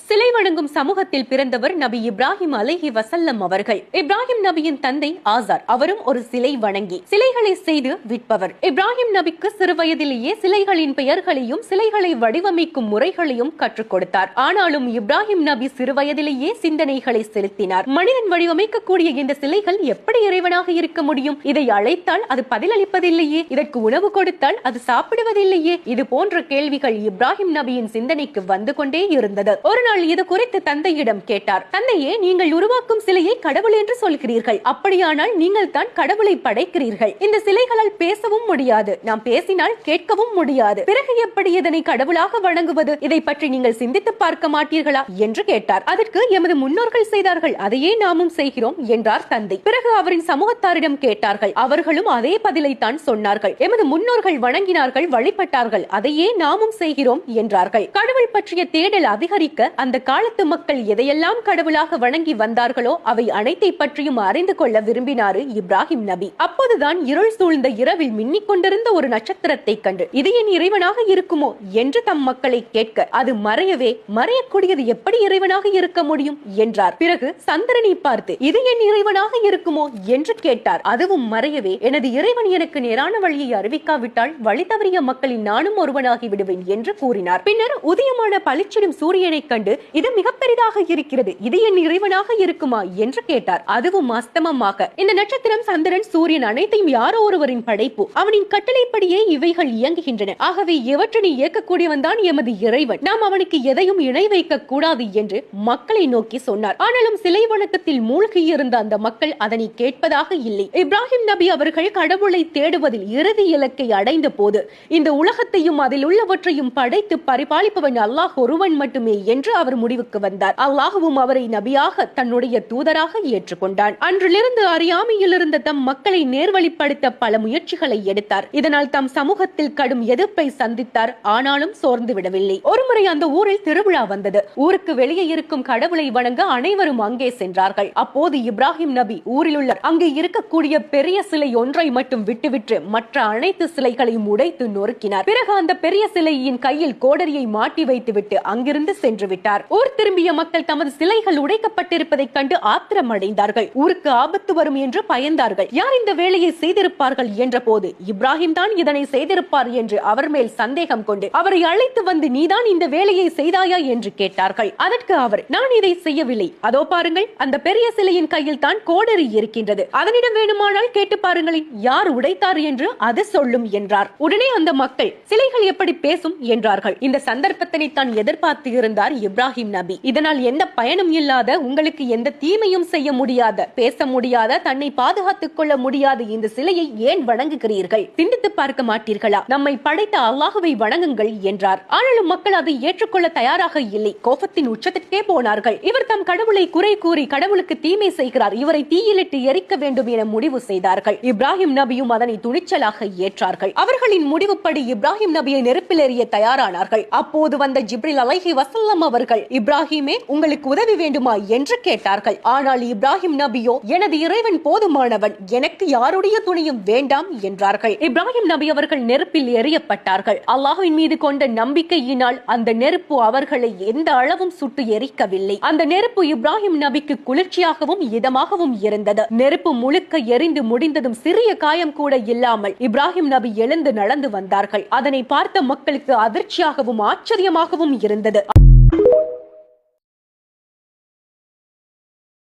சிலை வணங்கும் சமூகத்தில் பிறந்தவர் நபி இப்ராஹிம் அலைஹி வஸல்லம் அவர்கள். இப்ராஹிம் நபியின் தந்தை ஆசார், அவரும் ஒரு சிலை வணங்கி சிலைகளை செய்து விற்பவர். இப்ராஹிம் நபிக்கு சிறு வயதிலேயே சிலைகளின் பெயர்களையும் சிலைகளை வடிவமைக்கும் முறைகளையும் கற்றுக் கொடுத்தார். ஆனாலும் இப்ராஹிம் நபி சிறு வயதிலேயே சிந்தனைகளை செலுத்தினார். மனிதன் வடிவமைக்கக்கூடிய இந்த சிலைகள் எப்படி இறைவனாக இருக்க முடியும்? இதை அழைத்தால் அது பதிலளிப்பதில்லையே, இதற்கு உணவு கொடுத்தால் அது சாப்பிடுவதில்லையே. இது போன்ற கேள்விகள் இப்ராஹிம் நபியின் சிந்தனைக்கு வந்து கொண்டே இருந்தது. ஒரு நாள் இது குறித்து தந்தையிடம் கேட்டார். தந்தையே, நீங்கள் உருவாக்கும் சிலையை கடவுள் என்று சொல்கிறீர்கள். அப்படியானால் நீங்கள் தான் கடவுளை படைக்கிறீர்கள். இந்த சிலைகளால் பேசவும் முடியாது, நாம் பேசினால் கேட்கவும் முடியாது. பிறகு எப்படி இதனை கடவுளாக வணங்குவது? இதை பற்றி நீங்கள் சிந்தித்து பார்க்க மாட்டீர்களா என்று கேட்டார். அதற்கு எமது முன்னோர்கள் செய்தார்கள், அதையே நாமும் செய்கிறோம் என்றார் தந்தை. பிறகு அவரின் சமூகத்தாரிடம் கேட்டார்கள். அவர்களும் அதே பதிலை தான் சொன்னார்கள். எமது முன்னோர்கள் வணங்கினார்கள், வழிபட்டார்கள், அதையே நாமும் செய்கிறோம் என்றார்கள். கடவுள் பற்றிய தேடல் அதிகரிக்க அந்த காலத்து மக்கள் எதையெல்லாம் கடவுளாக வணங்கி வந்தார்களோ அவை அனைத்தை பற்றியும் அறிந்து கொள்ள விரும்பினார் இப்ராஹிம் நபி. அப்போதுதான் இருள் சூழ்ந்த இரவில் மின்னிக் கொண்டிருந்த ஒரு நட்சத்திரத்தை கண்டு இது என் இறைவனாக இருக்குமோ என்று தம் மக்களை கேட்க, அது மறையவே மறையக்கூடியது எப்படி இறைவனாக இருக்க முடியும் என்றார். பிறகு சந்திரனை பார்த்து இது என் இறைவனாக இருக்குமோ என்று கேட்டார். அதுவும் மறையவே, எனது இறைவன் எனக்கு நேரான வழியை அறிவிக்காவிட்டால் வழி தவறிய மக்களில் நானும் ஒருவனாகி விடுவேன் என்று கூறினார். பின்னர் உதயமான பளிச்சிடும் சூரியனை கண்டு இது மிக பெரிதாக இருக்கிறது, இது என் இறைவனாக இருக்குமா என்று கேட்டார். அதுவும் அஸ்தமமாக, இந்த நட்சத்திரம், சந்திரன், சூரியன் அனைத்தையும் யாரோ ஒருவரின் படைப்பு, அவனின் கட்டளைப்படியே இவைகள் இயங்குகின்றன. ஆகவே இவற்றினை இயக்கக்கூடியவன் தான் எமது இறைவன், நாம் அவனுக்கு எதையும் இணை வைக்க கூடாது என்று மக்களை நோக்கி சொன்னார். ஆனாலும் சிலை வணக்கத்தில் மூழ்கி இருந்த அந்த மக்கள் அதனை கேட்பதாக இல்லை. இப்ராஹிம் நபி அவர்கள் கடவுளை தேடுவதில் இறுதி இலக்கை அடைந்த போது இந்த உலகத்தையும் அதில் உள்ளவற்றையும் படைத்து பரிபாலிப்பவன் அல்லாஹ் ஒருவன் மட்டுமே என்று அவர் முடிவுக்கு வந்தார். அல்லாஹ்வும் அவரை நபியாக, தன்னுடைய தூதராக ஏற்றுக்கொண்டான். அன்றிலிருந்து அறியாமையில் இருந்த தம் மக்களை நேர்வழிப்படுத்த பல முயற்சிகளை எடுத்தார். இதனால் தம் சமூகத்தில் கடும் எதிர்ப்பை சந்தித்தார். ஆனாலும் சோர்ந்து விடவில்லை. ஒருமுறை அந்த ஊரில் திருவிழா வந்தது. ஊருக்கு வெளியே இருக்கும் கடவுளை வணங்க அனைவரும் அங்கே சென்றார்கள். அப்போது இப்ராஹிம் நபி ஊரில் உள்ள அங்கே இருக்கக்கூடிய பெரிய சிலை ஒன்றை மட்டும் விட்டுவிட்டு மற்ற அனைத்து சிலைகளையும் உடைத்து நொறுக்கினார். பிறகு அந்த பெரிய சிலையின் கையில் கோடரியை மாட்டி வைத்துவிட்டு அங்கிருந்து சென்று விட்டார். ஊர் திரும்பிய மக்கள் தமது சிலைகள் உடைக்கப்பட்டிருப்பதை கண்டு ஆத்திரம் அடைந்தார்கள். ஊருக்கு ஆபத்து வரும் என்று பயந்தார்கள். யார் இந்த வேலையை செய்திருப்பார்கள் என்ற போது இப்ராஹிம் தான் இதனை செய்திருப்பார் என்று அவர் மேல் சந்தேகம் கொண்டு அவரை அழைத்து வந்து, நீதான் இந்த வேலையை செய்தாயா என்று கேட்டார்கள். அதற்கு அவர், நான் இதை செய்யவில்லை, அதோ பாருங்கள், அந்த பெரிய சிலையின் கையில் தான் கோடரி இருக்கின்றது, அதனிடம் வேணுமானால் கேட்டு பாருங்களேன், யார் உடைத்தார் என்று அது சொல்லும் என்றார். உடனே அந்த மக்கள், சிலைகள் எப்படி பேசும் என்றார்கள். இந்த சந்தர்ப்பத்தினை தான் எதிர்பார்த்து இருந்தார் இப்ராஹிம் நபி. இதனால் எந்த பயனும் இல்லாத, உங்களுக்கு எந்த தீமையும் செய்ய முடியாத, பேச முடியாத, தன்னை பாதுகாத்துக் கொள்ள முடியாத இந்த சிலையை ஏன் வணங்குகிறீர்கள்? சிந்தித்து பார்க்க மாட்டீர்களா? நம்மை படைத்த அல்லாஹ்வை வணங்குங்கள் என்றார். ஆனாலும் மக்கள் அதை ஏற்றுக்கொள்ள தயாராக இல்லை. கோபத்தின் உச்சத்திற்கே போனார்கள். இவர் தம் கடவுளை குறை கூறி கடவுளுக்கு தீமை செய்கிறார், இவரை தீயிலிட்டு எரிக்க வேண்டும் என முடிவு செய்தார்கள். இப்ராஹிம் நபியும் அதனை துணிச்சலாக ஏற்றார்கள். அவர்களின் முடிவுப்படி இப்ராஹிம் நபியை நெருப்பில் எறிய தயாரானார்கள். அப்போது வந்த ஜிப்ரில் அலைஹி வஸல்லம் அவர்கள், இப்ராஹிமே, உங்களுக்கு உதவி வேண்டுமா என்று கேட்டார்கள். ஆனால் இப்ராஹிம் நபியோ, எனது இறைவன் போதுமானவன், எனக்கு யாருடைய துணையும் வேண்டாம் என்றார்கள். இப்ராஹிம் நபி அவர்கள் நெருப்பில் எறியப்பட்டார்கள். அல்லாஹ்வின் மீது கொண்ட நம்பிக்கையினால் அந்த நெருப்பு அவர்களை எந்த அளவும் சுட்டு எரிக்கவில்லை. அந்த நெருப்பு இப்ராஹிம் நபிக்கு குளிர்ச்சியாகவும் இதமாகவும் இருந்தது. நெருப்பு முழுக்க எரிந்து முடிந்ததும் சிறிய காயம் கூட இல்லாமல் இப்ராஹிம் நபி எழுந்து நடந்து வந்தார்கள். அதனை பார்த்த மக்களுக்கு அதிர்ச்சியாகவும் ஆச்சரியமாகவும் இருந்தது.